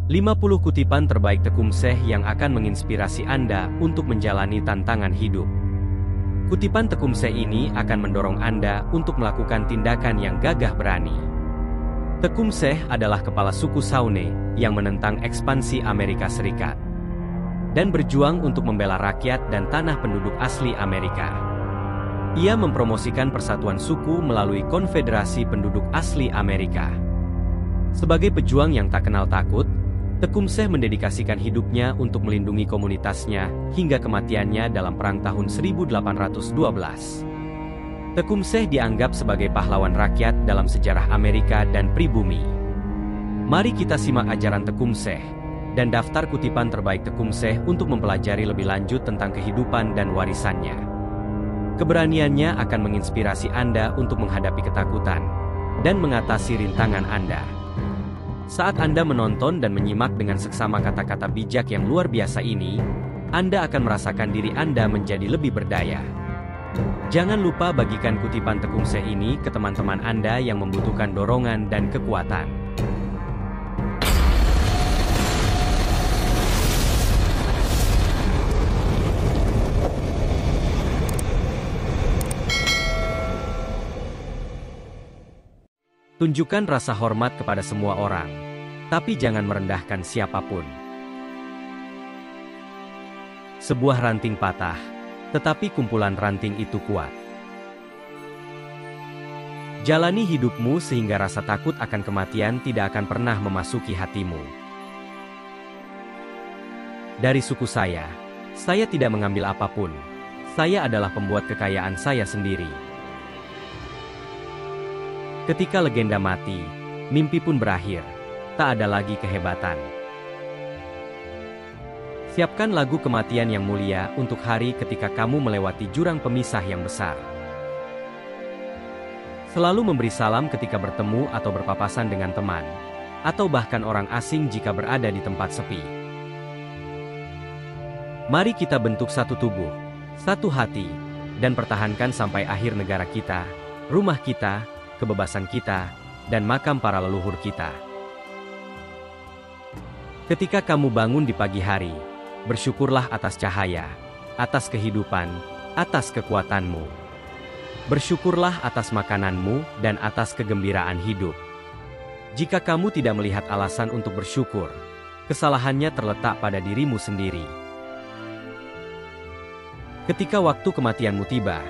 50 kutipan terbaik Tecumseh yang akan menginspirasi Anda untuk menjalani tantangan hidup. Kutipan Tecumseh ini akan mendorong Anda untuk melakukan tindakan yang gagah berani. Tecumseh adalah kepala suku Shawnee yang menentang ekspansi Amerika Serikat dan berjuang untuk membela rakyat dan tanah penduduk asli Amerika. Ia mempromosikan persatuan suku melalui Konfederasi Penduduk Asli Amerika. Sebagai pejuang yang tak kenal takut, Tecumseh mendedikasikan hidupnya untuk melindungi komunitasnya hingga kematiannya dalam Perang tahun 1812. Tecumseh dianggap sebagai pahlawan rakyat dalam sejarah Amerika dan pribumi. Mari kita simak ajaran Tecumseh dan daftar kutipan terbaik Tecumseh untuk mempelajari lebih lanjut tentang kehidupan dan warisannya. Keberaniannya akan menginspirasi Anda untuk menghadapi ketakutan dan mengatasi rintangan Anda. Saat Anda menonton dan menyimak dengan seksama kata-kata bijak yang luar biasa ini, Anda akan merasakan diri Anda menjadi lebih berdaya. Jangan lupa bagikan kutipan Tecumseh ini ke teman-teman Anda yang membutuhkan dorongan dan kekuatan. Tunjukkan rasa hormat kepada semua orang, tapi jangan merendahkan siapapun. Sebuah ranting patah, tetapi kumpulan ranting itu kuat. Jalani hidupmu sehingga rasa takut akan kematian tidak akan pernah memasuki hatimu. Dari suku saya tidak mengambil apapun. Saya adalah pembuat kekayaan saya sendiri. Ketika legenda mati, mimpi pun berakhir. Tak ada lagi kehebatan. Siapkan lagu kematian yang mulia untuk hari ketika kamu melewati jurang pemisah yang besar. Selalu memberi salam ketika bertemu atau berpapasan dengan teman, atau bahkan orang asing jika berada di tempat sepi. Mari kita bentuk satu tubuh, satu hati, dan pertahankan sampai akhir negara kita, rumah kita, kebebasan kita, dan makam para leluhur kita. Ketika kamu bangun di pagi hari, bersyukurlah atas cahaya, atas kehidupan, atas kekuatanmu. Bersyukurlah atas makananmu dan atas kegembiraan hidup. Jika kamu tidak melihat alasan untuk bersyukur, kesalahannya terletak pada dirimu sendiri. Ketika waktu kematianmu tiba,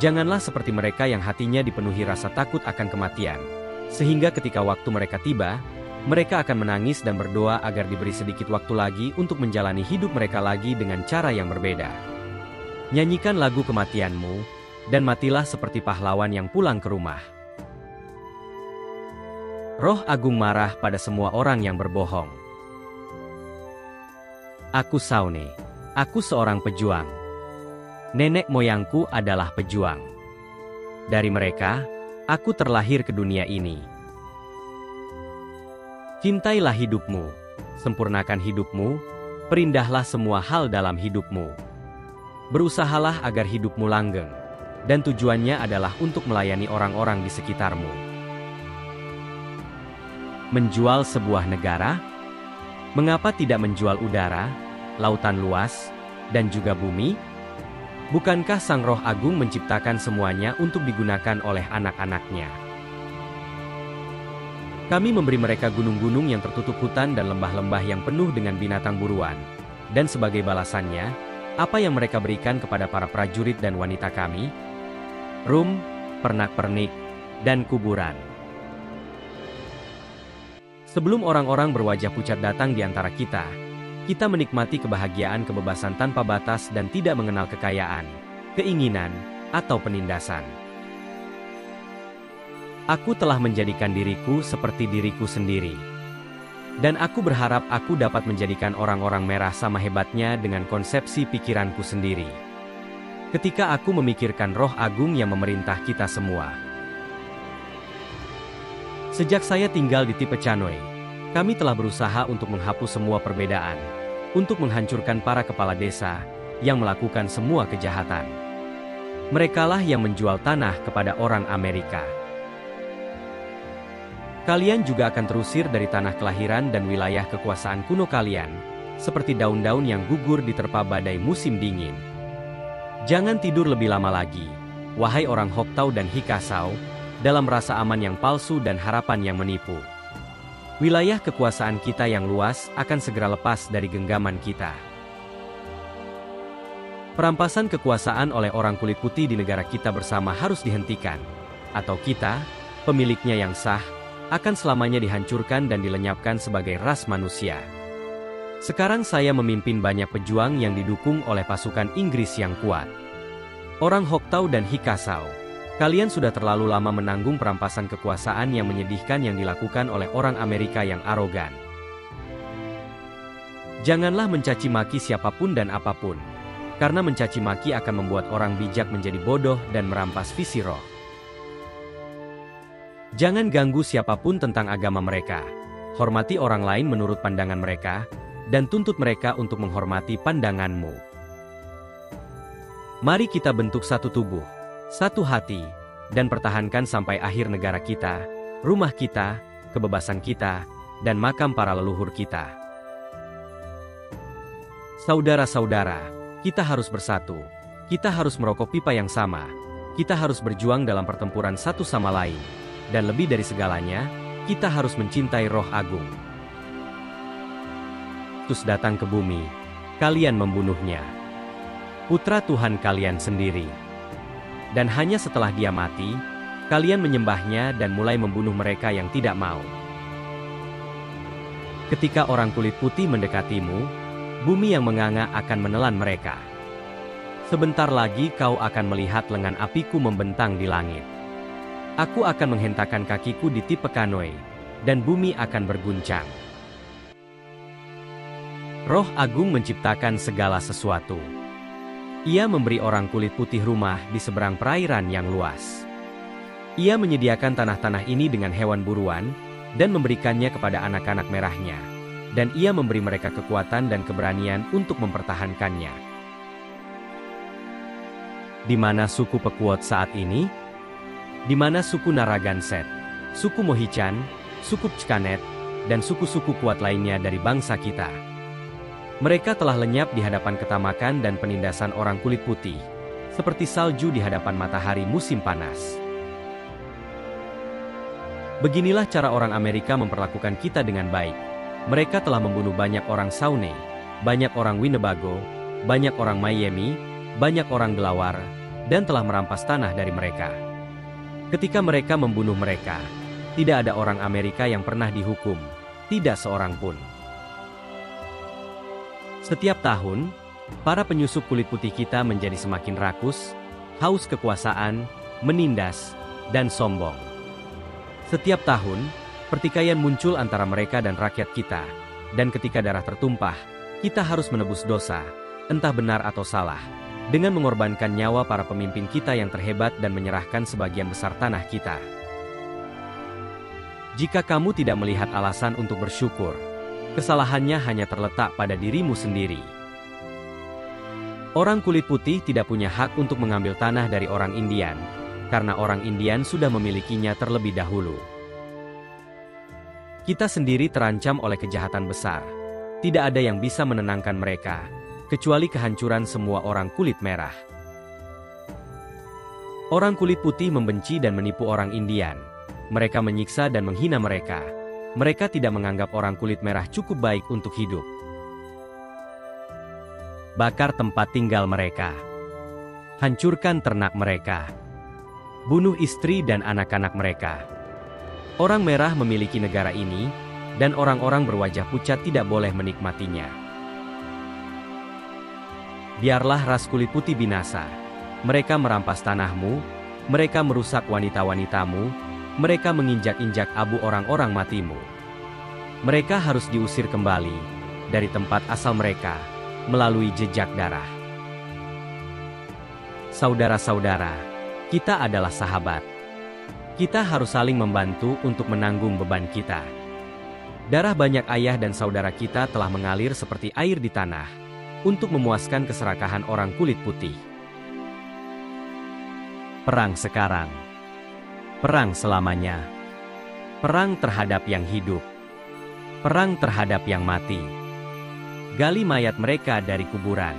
janganlah seperti mereka yang hatinya dipenuhi rasa takut akan kematian, sehingga ketika waktu mereka tiba, mereka akan menangis dan berdoa agar diberi sedikit waktu lagi untuk menjalani hidup mereka lagi dengan cara yang berbeda. Nyanyikan lagu kematianmu, dan matilah seperti pahlawan yang pulang ke rumah. Roh Agung marah pada semua orang yang berbohong. Aku Shawnee. Aku seorang pejuang. Nenek moyangku adalah pejuang. Dari mereka, aku terlahir ke dunia ini. Cintailah hidupmu, sempurnakan hidupmu, perindahlah semua hal dalam hidupmu. Berusahalah agar hidupmu langgeng, dan tujuannya adalah untuk melayani orang-orang di sekitarmu. Menjual sebuah negara? Mengapa tidak menjual udara, lautan luas, dan juga bumi? Bukankah Sang Roh Agung menciptakan semuanya untuk digunakan oleh anak-anaknya? Kami memberi mereka gunung-gunung yang tertutup hutan dan lembah-lembah yang penuh dengan binatang buruan. Dan sebagai balasannya, apa yang mereka berikan kepada para prajurit dan wanita kami? Rum, pernak-pernik, dan kuburan. Sebelum orang-orang berwajah pucat datang di antara kita menikmati kebahagiaan kebebasan tanpa batas dan tidak mengenal kekayaan, keinginan, atau penindasan. Aku telah menjadikan diriku seperti diriku sendiri. Dan aku berharap aku dapat menjadikan orang-orang merah sama hebatnya dengan konsepsi pikiranku sendiri. Ketika aku memikirkan Roh Agung yang memerintah kita semua. Sejak saya tinggal di Tippecanoe, kami telah berusaha untuk menghapus semua perbedaan, untuk menghancurkan para kepala desa yang melakukan semua kejahatan. Merekalah yang menjual tanah kepada orang Amerika. Kalian juga akan terusir dari tanah kelahiran dan wilayah kekuasaan kuno kalian, seperti daun-daun yang gugur diterpa badai musim dingin. Jangan tidur lebih lama lagi, wahai orang Hoktau dan Hikasau, dalam rasa aman yang palsu dan harapan yang menipu. Wilayah kekuasaan kita yang luas akan segera lepas dari genggaman kita. Perampasan kekuasaan oleh orang kulit putih di negara kita bersama harus dihentikan, atau kita, pemiliknya yang sah, akan selamanya dihancurkan dan dilenyapkan sebagai ras manusia. Sekarang saya memimpin banyak pejuang yang didukung oleh pasukan Inggris yang kuat. Orang Hoktau dan Hikasau, kalian sudah terlalu lama menanggung perampasan kekuasaan yang menyedihkan yang dilakukan oleh orang Amerika yang arogan. Janganlah mencaci maki siapapun dan apapun, karena mencaci maki akan membuat orang bijak menjadi bodoh dan merampas visi roh. Jangan ganggu siapapun tentang agama mereka. Hormati orang lain menurut pandangan mereka, dan tuntut mereka untuk menghormati pandanganmu. Mari kita bentuk satu tubuh, satu hati, dan pertahankan sampai akhir negara kita, rumah kita, kebebasan kita, dan makam para leluhur kita. Saudara-saudara, kita harus bersatu. Kita harus merokok pipa yang sama. Kita harus berjuang dalam pertempuran satu sama lain. Dan lebih dari segalanya, kita harus mencintai Roh Agung. Terus datang ke bumi, kalian membunuhnya. Putra Tuhan kalian sendiri. Dan hanya setelah dia mati, kalian menyembahnya dan mulai membunuh mereka yang tidak mau. Ketika orang kulit putih mendekatimu, bumi yang menganga akan menelan mereka. Sebentar lagi kau akan melihat lengan apiku membentang di langit. Aku akan menghentakkan kakiku di tipe Kanoe, dan bumi akan berguncang. Roh Agung menciptakan segala sesuatu. Ia memberi orang kulit putih rumah di seberang perairan yang luas. Ia menyediakan tanah-tanah ini dengan hewan buruan, dan memberikannya kepada anak-anak merahnya. Dan ia memberi mereka kekuatan dan keberanian untuk mempertahankannya. Di mana suku Pequot saat ini? Di mana suku Narragansett, suku Mohichan, suku Chkanet, dan suku-suku kuat lainnya dari bangsa kita. Mereka telah lenyap di hadapan ketamakan dan penindasan orang kulit putih, seperti salju di hadapan matahari musim panas. Beginilah cara orang Amerika memperlakukan kita dengan baik. Mereka telah membunuh banyak orang Saune, banyak orang Winnebago, banyak orang Miami, banyak orang Delaware, dan telah merampas tanah dari mereka. Ketika mereka membunuh mereka, tidak ada orang Amerika yang pernah dihukum, tidak seorang pun. Setiap tahun, para penyusup kulit putih kita menjadi semakin rakus, haus kekuasaan, menindas, dan sombong. Setiap tahun, pertikaian muncul antara mereka dan rakyat kita, dan ketika darah tertumpah, kita harus menebus dosa, entah benar atau salah, dengan mengorbankan nyawa para pemimpin kita yang terhebat dan menyerahkan sebagian besar tanah kita. Jika kamu tidak melihat alasan untuk bersyukur, kesalahannya hanya terletak pada dirimu sendiri. Orang kulit putih tidak punya hak untuk mengambil tanah dari orang Indian, karena orang Indian sudah memilikinya terlebih dahulu. Kita sendiri terancam oleh kejahatan besar. Tidak ada yang bisa menenangkan mereka, kecuali kehancuran semua orang kulit merah. Orang kulit putih membenci dan menipu orang Indian. Mereka menyiksa dan menghina mereka. Mereka tidak menganggap orang kulit merah cukup baik untuk hidup. Bakar tempat tinggal mereka. Hancurkan ternak mereka. Bunuh istri dan anak-anak mereka. Orang merah memiliki negara ini, dan orang-orang berwajah pucat tidak boleh menikmatinya. Biarlah ras kulit putih binasa. Mereka merampas tanahmu, mereka merusak wanita-wanitamu, mereka menginjak-injak abu orang-orang matimu. Mereka harus diusir kembali dari tempat asal mereka, melalui jejak darah. Saudara-saudara, kita adalah sahabat. Kita harus saling membantu untuk menanggung beban kita. Darah banyak ayah dan saudara kita telah mengalir seperti air di tanah, untuk memuaskan keserakahan orang kulit putih. Perang sekarang. Perang selamanya. Perang terhadap yang hidup. Perang terhadap yang mati. Gali mayat mereka dari kuburan.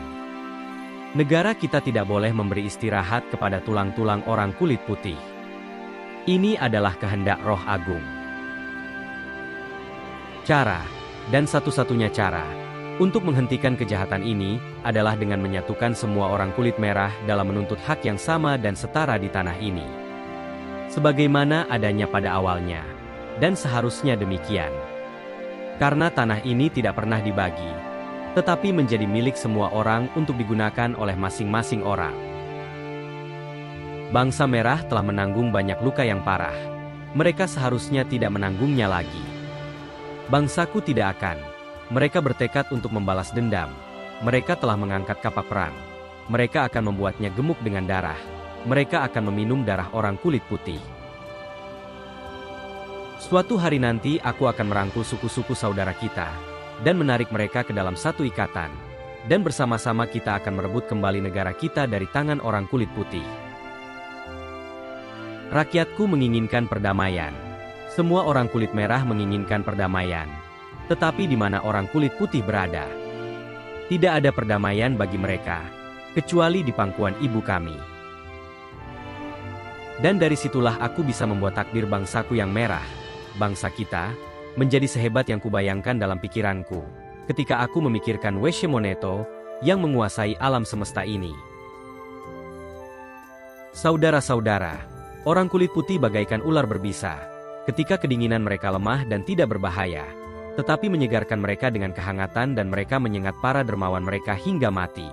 Negara kita tidak boleh memberi istirahat kepada tulang-tulang orang kulit putih. Ini adalah kehendak Roh Agung. Cara, dan satu-satunya cara, untuk menghentikan kejahatan ini, adalah dengan menyatukan semua orang kulit merah dalam menuntut hak yang sama dan setara di tanah ini. Sebagaimana adanya pada awalnya. Dan seharusnya demikian. Karena tanah ini tidak pernah dibagi, tetapi menjadi milik semua orang untuk digunakan oleh masing-masing orang. Bangsa merah telah menanggung banyak luka yang parah. Mereka seharusnya tidak menanggungnya lagi. Bangsaku tidak akan. Mereka bertekad untuk membalas dendam. Mereka telah mengangkat kapak perang. Mereka akan membuatnya gemuk dengan darah. Mereka akan meminum darah orang kulit putih. Suatu hari nanti aku akan merangkul suku-suku saudara kita, dan menarik mereka ke dalam satu ikatan. Dan bersama-sama kita akan merebut kembali negara kita dari tangan orang kulit putih. Rakyatku menginginkan perdamaian. Semua orang kulit merah menginginkan perdamaian. Tetapi di mana orang kulit putih berada? Tidak ada perdamaian bagi mereka, kecuali di pangkuan ibu kami. Dan dari situlah aku bisa membuat takdir bangsaku yang merah, bangsa kita, menjadi sehebat yang kubayangkan dalam pikiranku, ketika aku memikirkan Weshe Moneto, yang menguasai alam semesta ini. Saudara-saudara, orang kulit putih bagaikan ular berbisa, ketika kedinginan mereka lemah dan tidak berbahaya, tetapi menyegarkan mereka dengan kehangatan dan mereka menyengat para dermawan mereka hingga mati.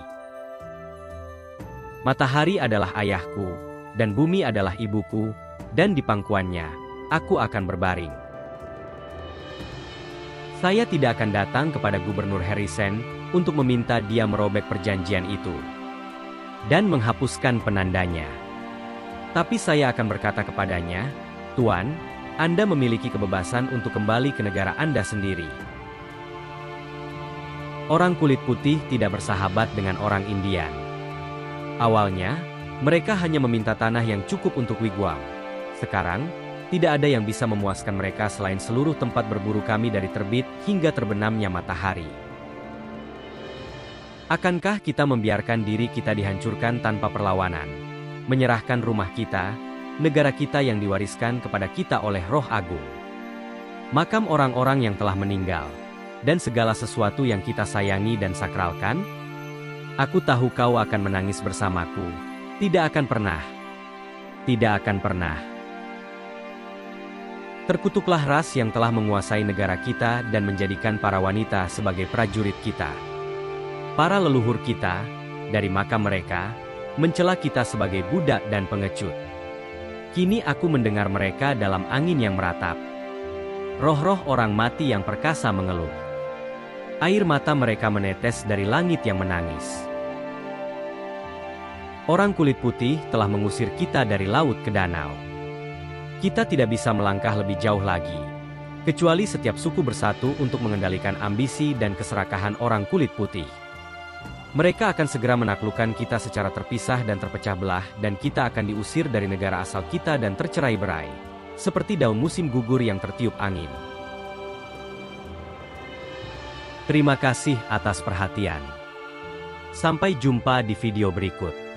Matahari adalah ayahku, dan bumi adalah ibuku, dan di pangkuannya, aku akan berbaring. Saya tidak akan datang kepada Gubernur Harrison untuk meminta dia merobek perjanjian itu dan menghapuskan penandanya. Tapi saya akan berkata kepadanya, Tuan, Anda memiliki kebebasan untuk kembali ke negara Anda sendiri. Orang kulit putih tidak bersahabat dengan orang Indian. Awalnya, mereka hanya meminta tanah yang cukup untuk wigwam. Sekarang, tidak ada yang bisa memuaskan mereka selain seluruh tempat berburu kami dari terbit hingga terbenamnya matahari. Akankah kita membiarkan diri kita dihancurkan tanpa perlawanan? Menyerahkan rumah kita, negara kita yang diwariskan kepada kita oleh Roh Agung, makam orang-orang yang telah meninggal, dan segala sesuatu yang kita sayangi dan sakralkan? Aku tahu kau akan menangis bersamaku. Tidak akan pernah. Tidak akan pernah. Terkutuklah ras yang telah menguasai negara kita dan menjadikan para wanita sebagai prajurit kita. Para leluhur kita, dari makam mereka, mencela kita sebagai budak dan pengecut. Kini aku mendengar mereka dalam angin yang meratap. Roh-roh orang mati yang perkasa mengeluh. Air mata mereka menetes dari langit yang menangis. Orang kulit putih telah mengusir kita dari laut ke danau. Kita tidak bisa melangkah lebih jauh lagi, kecuali setiap suku bersatu untuk mengendalikan ambisi dan keserakahan orang kulit putih. Mereka akan segera menaklukkan kita secara terpisah dan terpecah belah, dan kita akan diusir dari negara asal kita dan tercerai-berai, seperti daun musim gugur yang tertiup angin. Terima kasih atas perhatian. Sampai jumpa di video berikut.